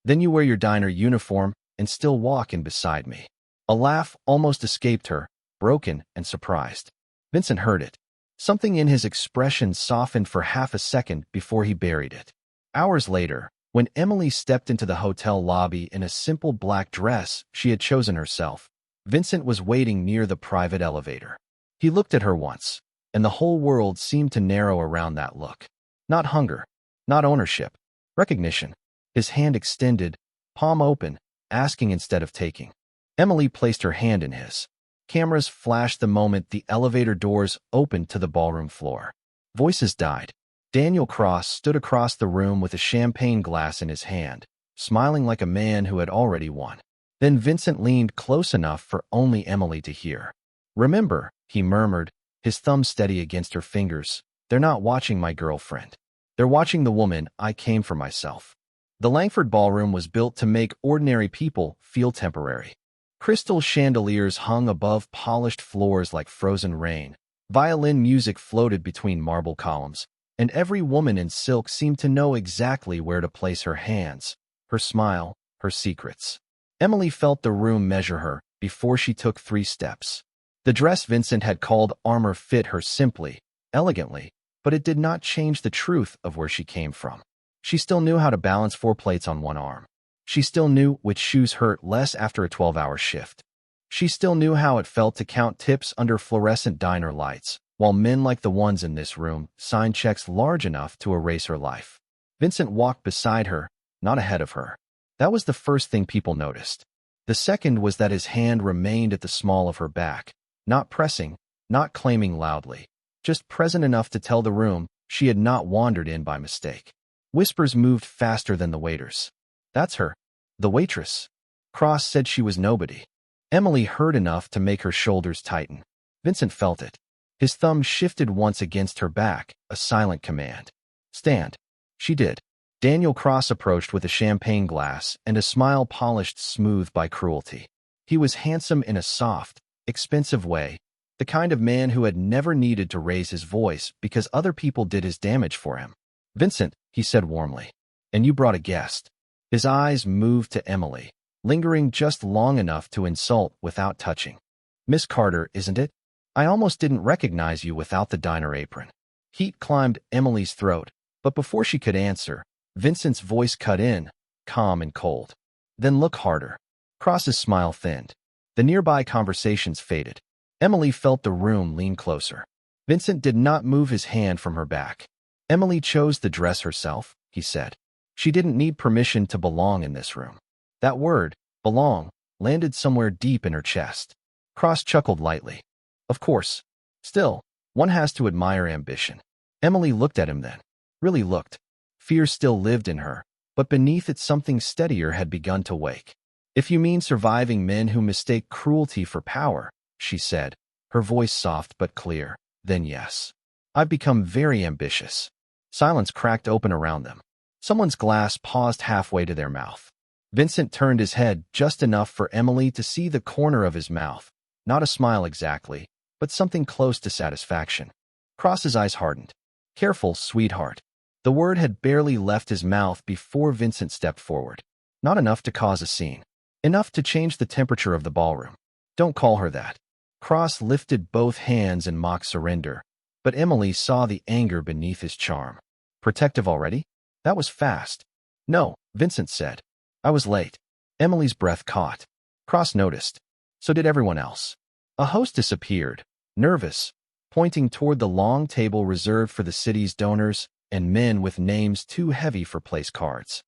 Then you wear your diner uniform and still walk in beside me. A laugh almost escaped her, broken and surprised. Vincent heard it. Something in his expression softened for half a second before he buried it. Hours later, when Emily stepped into the hotel lobby in a simple black dress she had chosen herself, Vincent was waiting near the private elevator. He looked at her once, and the whole world seemed to narrow around that look. Not hunger, not ownership, recognition. His hand extended, palm open, asking instead of taking. Emily placed her hand in his. Cameras flashed the moment the elevator doors opened to the ballroom floor. Voices died. Daniel Cross stood across the room with a champagne glass in his hand, smiling like a man who had already won. Then Vincent leaned close enough for only Emily to hear. "Remember," he murmured, his thumb steady against her fingers, "they're not watching my girlfriend. They're watching the woman I came for myself." The Langford Ballroom was built to make ordinary people feel temporary. Crystal chandeliers hung above polished floors like frozen rain. Violin music floated between marble columns, and every woman in silk seemed to know exactly where to place her hands, her smile, her secrets. Emily felt the room measure her before she took 3 steps. The dress Vincent had called armor fit her simply, elegantly, but it did not change the truth of where she came from. She still knew how to balance 4 plates on one arm. She still knew which shoes hurt less after a 12-hour shift. She still knew how it felt to count tips under fluorescent diner lights, while men like the ones in this room signed checks large enough to erase her life. Vincent walked beside her, not ahead of her. That was the first thing people noticed. The second was that his hand remained at the small of her back, not pressing, not claiming loudly, just present enough to tell the room she had not wandered in by mistake. Whispers moved faster than the waiters. "That's her. The waitress." Cross said she was nobody. Emily heard enough to make her shoulders tighten. Vincent felt it. His thumb shifted once against her back, a silent command. "Stand." She did. Daniel Cross approached with a champagne glass and a smile polished smooth by cruelty. He was handsome in a soft, expensive way, the kind of man who had never needed to raise his voice because other people did his damage for him. "Vincent," he said warmly, "and you brought a guest." His eyes moved to Emily, lingering just long enough to insult without touching. "Miss Carter, isn't it? I almost didn't recognize you without the diner apron." Heat climbed Emily's throat, but before she could answer, Vincent's voice cut in, calm and cold. "Then look harder." Cross's smile thinned. The nearby conversations faded. Emily felt the room lean closer. Vincent did not move his hand from her back. "Emily chose the dress herself," he said. "She didn't need permission to belong in this room." That word, belong, landed somewhere deep in her chest. Cross chuckled lightly. "Of course. Still, one has to admire ambition." Emily looked at him then. Really looked. Fear still lived in her, but beneath it something steadier had begun to wake. "If you mean surviving men who mistake cruelty for power," she said, her voice soft but clear, "then yes. I've become very ambitious." Silence cracked open around them. Someone's glass paused halfway to their mouth. Vincent turned his head just enough for Emily to see the corner of his mouth, not a smile exactly, but something close to satisfaction. Cross's eyes hardened. "Careful, sweetheart." The word had barely left his mouth before Vincent stepped forward. Not enough to cause a scene. Enough to change the temperature of the ballroom. "Don't call her that." Cross lifted both hands in mock surrender, but Emily saw the anger beneath his charm. "Protective already? That was fast." "No," Vincent said. "I was late." Emily's breath caught. Cross noticed. So did everyone else. A hostess appeared, nervous, pointing toward the long table reserved for the city's donors and men with names too heavy for place cards.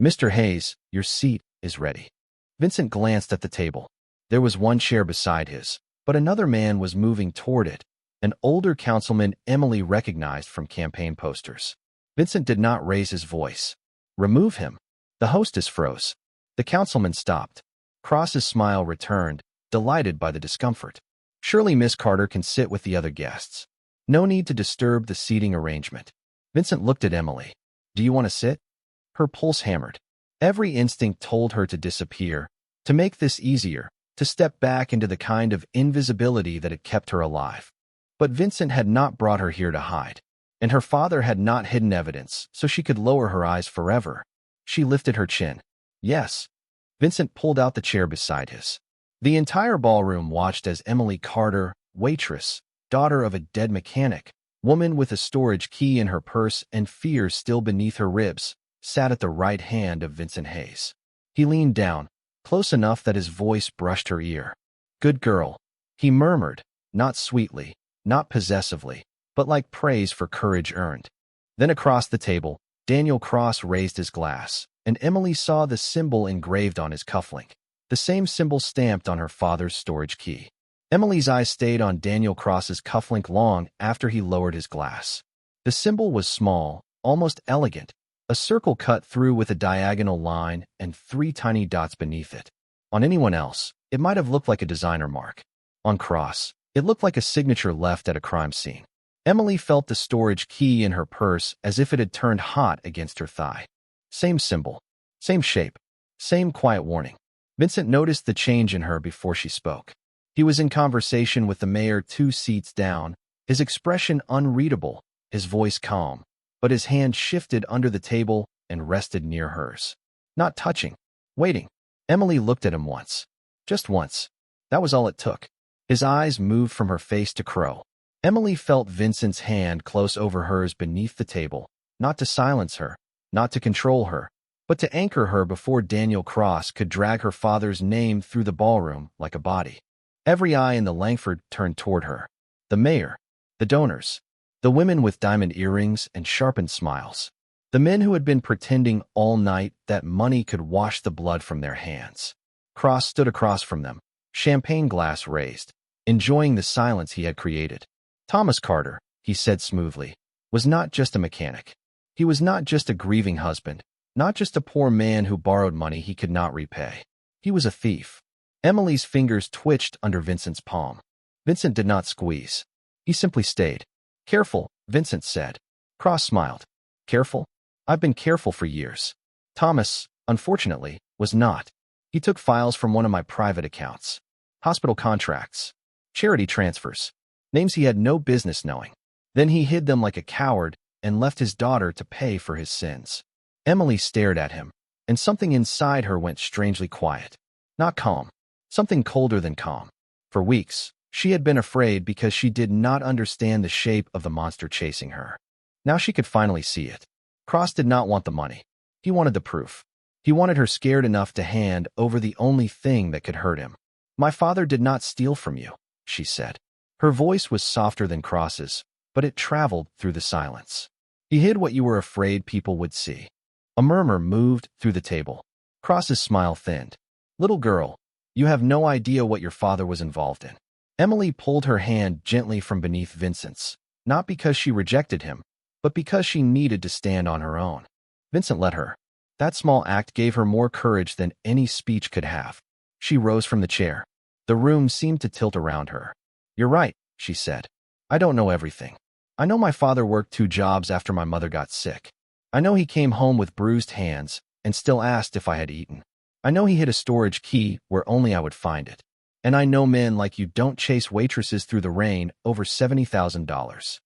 "Mr. Hayes, your seat is ready." Vincent glanced at the table. There was one chair beside his, but another man was moving toward it, an older councilman Emily recognized from campaign posters. Vincent did not raise his voice. "Remove him." The hostess froze. The councilman stopped. Cross's smile returned, delighted by the discomfort. "Surely Miss Carter can sit with the other guests. No need to disturb the seating arrangement." Vincent looked at Emily. "Do you want to sit?" Her pulse hammered. Every instinct told her to disappear, to make this easier, to step back into the kind of invisibility that had kept her alive. But Vincent had not brought her here to hide, and her father had not hidden evidence so she could lower her eyes forever. She lifted her chin. "Yes." Vincent pulled out the chair beside his. The entire ballroom watched as Emily Carter, waitress, daughter of a dead mechanic, woman with a storage key in her purse and fear still beneath her ribs, sat at the right hand of Vincent Hayes. He leaned down, close enough that his voice brushed her ear. "Good girl," he murmured, not sweetly, not possessively, but like praise for courage earned. Then across the table, Daniel Cross raised his glass, and Emily saw the symbol engraved on his cufflink, the same symbol stamped on her father's storage key. Emily's eyes stayed on Daniel Cross's cufflink long after he lowered his glass. The symbol was small, almost elegant, a circle cut through with a diagonal line and 3 tiny dots beneath it. On anyone else, it might have looked like a designer mark. On Cross, it looked like a signature left at a crime scene. Emily felt the storage key in her purse as if it had turned hot against her thigh. Same symbol, same shape, same quiet warning. Vincent noticed the change in her before she spoke. He was in conversation with the mayor 2 seats down, his expression unreadable, his voice calm, but his hand shifted under the table and rested near hers. Not touching, waiting. Emily looked at him once. Just once. That was all it took. His eyes moved from her face to Crow. Emily felt Vincent's hand close over hers beneath the table, not to silence her, not to control her, but to anchor her before Daniel Cross could drag her father's name through the ballroom like a body. Every eye in the Langford turned toward her. The mayor, the donors, the women with diamond earrings and sharpened smiles, the men who had been pretending all night that money could wash the blood from their hands. Cross stood across from them, champagne glass raised, enjoying the silence he had created. Thomas Carter, he said smoothly, was not just a mechanic. He was not just a grieving husband, not just a poor man who borrowed money he could not repay. He was a thief. Emily's fingers twitched under Vincent's palm. Vincent did not squeeze. He simply stayed. "Careful," Vincent said. Cross smiled. "Careful? I've been careful for years." Thomas, unfortunately, was not. He took files from one of my private accounts. Hospital contracts. Charity transfers. Names he had no business knowing. Then he hid them like a coward and left his daughter to pay for his sins. Emily stared at him, and something inside her went strangely quiet. Not calm. Something colder than calm. For weeks, she had been afraid because she did not understand the shape of the monster chasing her. Now she could finally see it. Cross did not want the money. He wanted the proof. He wanted her scared enough to hand over the only thing that could hurt him. "My father did not steal from you," she said. Her voice was softer than Cross's, but it traveled through the silence. "He hid what you were afraid people would see." A murmur moved through the table. Cross's smile thinned. "Little girl, you have no idea what your father was involved in." Emily pulled her hand gently from beneath Vincent's, not because she rejected him, but because she needed to stand on her own. Vincent let her. That small act gave her more courage than any speech could have. She rose from the chair. The room seemed to tilt around her. "You're right," she said. "I don't know everything. I know my father worked 2 jobs after my mother got sick. I know he came home with bruised hands and still asked if I had eaten. I know he hid a storage key where only I would find it. And I know men like you don't chase waitresses through the rain over $70,000.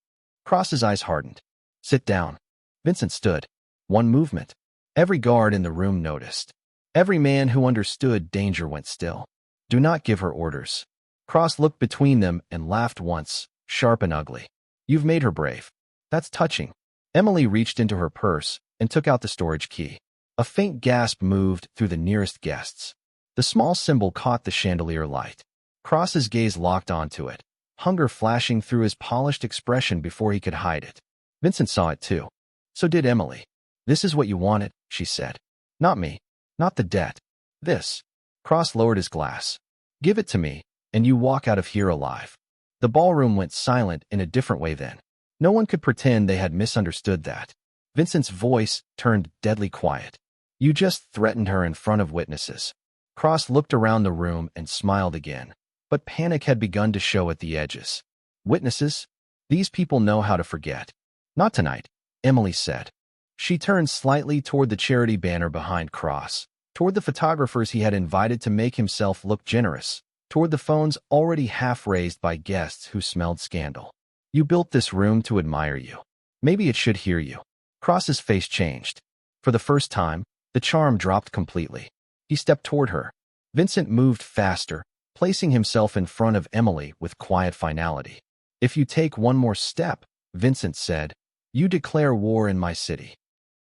Cross's eyes hardened. "Sit down." Vincent stood. One movement. Every guard in the room noticed. Every man who understood danger went still. "Do not give her orders." Cross looked between them and laughed once, sharp and ugly. "You've made her brave. That's touching." Emily reached into her purse and took out the storage key. A faint gasp moved through the nearest guests. The small symbol caught the chandelier light. Cross's gaze locked onto it, hunger flashing through his polished expression before he could hide it. Vincent saw it too. So did Emily. "This is what you wanted," she said. "Not me. Not the debt. This." Cross lowered his glass. "Give it to me, and you walk out of here alive." The ballroom went silent in a different way then. No one could pretend they had misunderstood that. Vincent's voice turned deadly quiet. "You just threatened her in front of witnesses." Cross looked around the room and smiled again, but panic had begun to show at the edges. "Witnesses? These people know how to forget." "Not tonight," Emily said. She turned slightly toward the charity banner behind Cross, toward the photographers he had invited to make himself look generous, toward the phones already half raised by guests who smelled scandal. "You built this room to admire you. Maybe it should hear you." Cross's face changed. For the first time, the charm dropped completely. He stepped toward her. Vincent moved faster, placing himself in front of Emily with quiet finality. "If you take one more step," Vincent said, "you declare war in my city."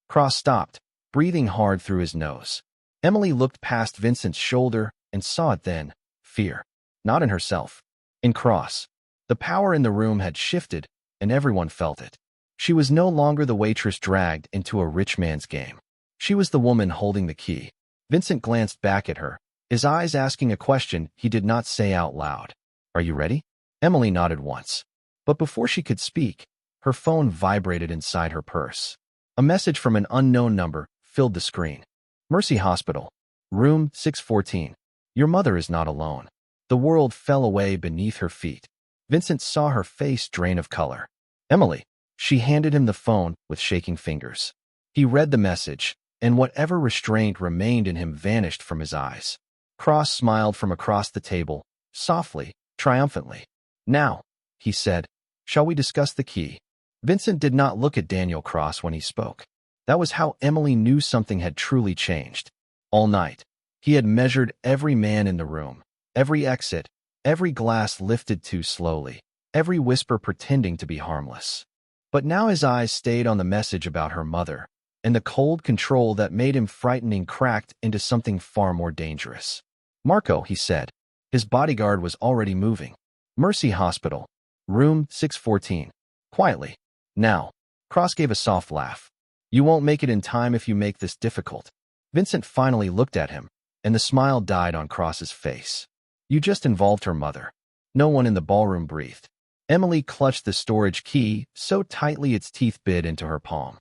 Cross stopped, breathing hard through his nose. Emily looked past Vincent's shoulder and saw it then. Fear. Not in herself. In Cross. The power in the room had shifted, and everyone felt it. She was no longer the waitress dragged into a rich man's game. She was the woman holding the key. Vincent glanced back at her, his eyes asking a question he did not say out loud. Are you ready? Emily nodded once. But before she could speak, her phone vibrated inside her purse. A message from an unknown number filled the screen. Mercy Hospital. Room 614. Your mother is not alone. The world fell away beneath her feet. Vincent saw her face drain of color. Emily. She handed him the phone with shaking fingers. He read the message, and whatever restraint remained in him vanished from his eyes. Cross smiled from across the table, softly, triumphantly. Now, he said, shall we discuss the key? Vincent did not look at Daniel Cross when he spoke. That was how Emily knew something had truly changed. All night, he had measured every man in the room, every exit, every glass lifted too slowly, every whisper pretending to be harmless. But now his eyes stayed on the message about her mother, and the cold control that made him frightening cracked into something far more dangerous. Marco, he said. His bodyguard was already moving. Mercy Hospital. Room 614. Quietly. Now. Cross gave a soft laugh. You won't make it in time if you make this difficult. Vincent finally looked at him, and the smile died on Cross's face. You just involved her mother. No one in the ballroom breathed. Emily clutched the storage key so tightly its teeth bit into her palm.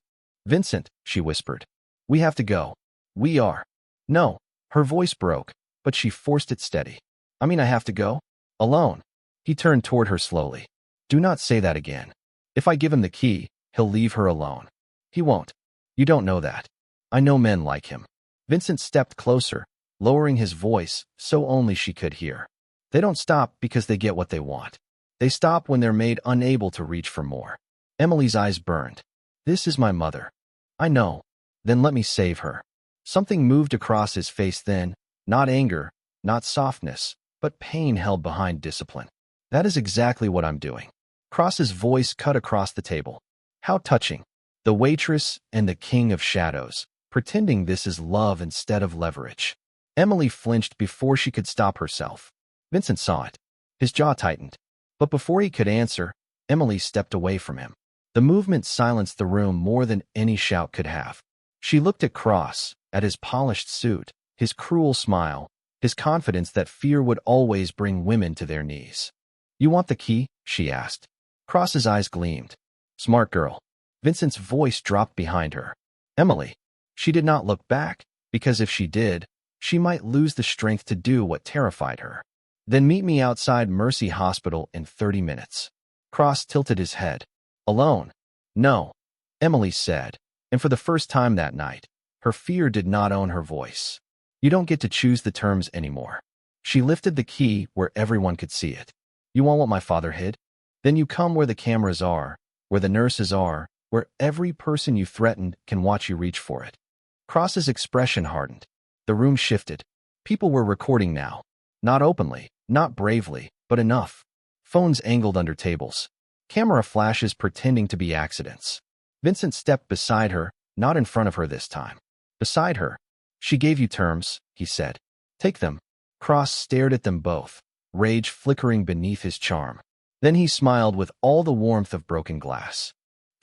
Vincent, she whispered. We have to go. We are. No. Her voice broke, but she forced it steady. I have to go? Alone. He turned toward her slowly. Do not say that again. If I give him the key, he'll leave her alone. He won't. You don't know that. I know men like him. Vincent stepped closer, lowering his voice so only she could hear. They don't stop because they get what they want. They stop when they're made unable to reach for more. Emily's eyes burned. This is my mother. I know. Then let me save her. Something moved across his face then, not anger, not softness, but pain held behind discipline. That is exactly what I'm doing. Cross's voice cut across the table. How touching. The waitress and the king of shadows, pretending this is love instead of leverage. Emily flinched before she could stop herself. Vincent saw it. His jaw tightened. But before he could answer, Emily stepped away from him. The movement silenced the room more than any shout could have. She looked at Cross, at his polished suit, his cruel smile, his confidence that fear would always bring women to their knees. You want the key? She asked. Cross's eyes gleamed. Smart girl. Vincent's voice dropped behind her. Emily. She did not look back, because if she did, she might lose the strength to do what terrified her. Then meet me outside Mercy Hospital in 30 minutes. Cross tilted his head. Alone? No, Emily said, and for the first time that night, her fear did not own her voice. You don't get to choose the terms anymore. She lifted the key where everyone could see it. You want what my father hid? Then you come where the cameras are, where the nurses are, where every person you threatened can watch you reach for it. Cross's expression hardened. The room shifted. People were recording now. Not openly, not bravely, but enough. Phones angled under tables. Camera flashes pretending to be accidents. Vincent stepped beside her, not in front of her this time. Beside her. She gave you terms, he said. Take them. Cross stared at them both, rage flickering beneath his charm. Then he smiled with all the warmth of broken glass.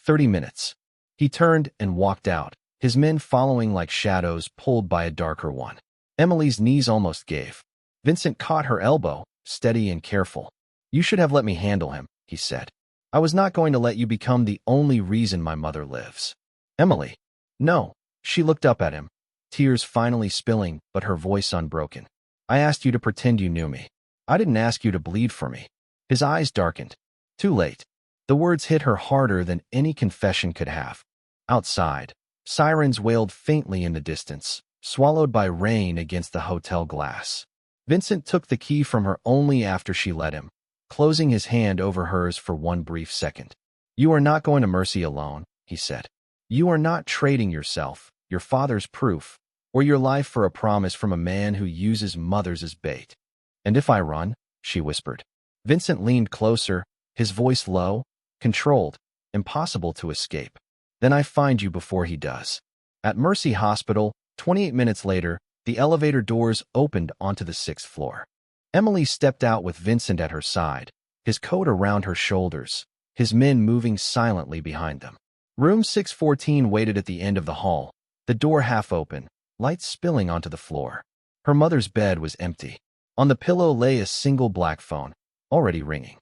30 minutes. He turned and walked out, his men following like shadows pulled by a darker one. Emily's knees almost gave. Vincent caught her elbow, steady and careful. You should have let me handle him, he said. I was not going to let you become the only reason my mother lives. Emily. No. She looked up at him, tears finally spilling, but her voice unbroken. I asked you to pretend you knew me. I didn't ask you to bleed for me. His eyes darkened. Too late. The words hit her harder than any confession could have. Outside, sirens wailed faintly in the distance, swallowed by rain against the hotel glass. Vincent took the key from her only after she let him, closing his hand over hers for one brief second. You are not going to Mercy alone, he said. You are not trading yourself, your father's proof, or your life for a promise from a man who uses mothers as bait. And if I run, she whispered. Vincent leaned closer, his voice low, controlled, impossible to escape. Then I find you before he does. At Mercy Hospital, 28 minutes later, the elevator doors opened onto the sixth floor. Emily stepped out with Vincent at her side, his coat around her shoulders, his men moving silently behind them. Room 614 waited at the end of the hall, the door half open, lights spilling onto the floor. Her mother's bed was empty. On the pillow lay a single black phone, already ringing.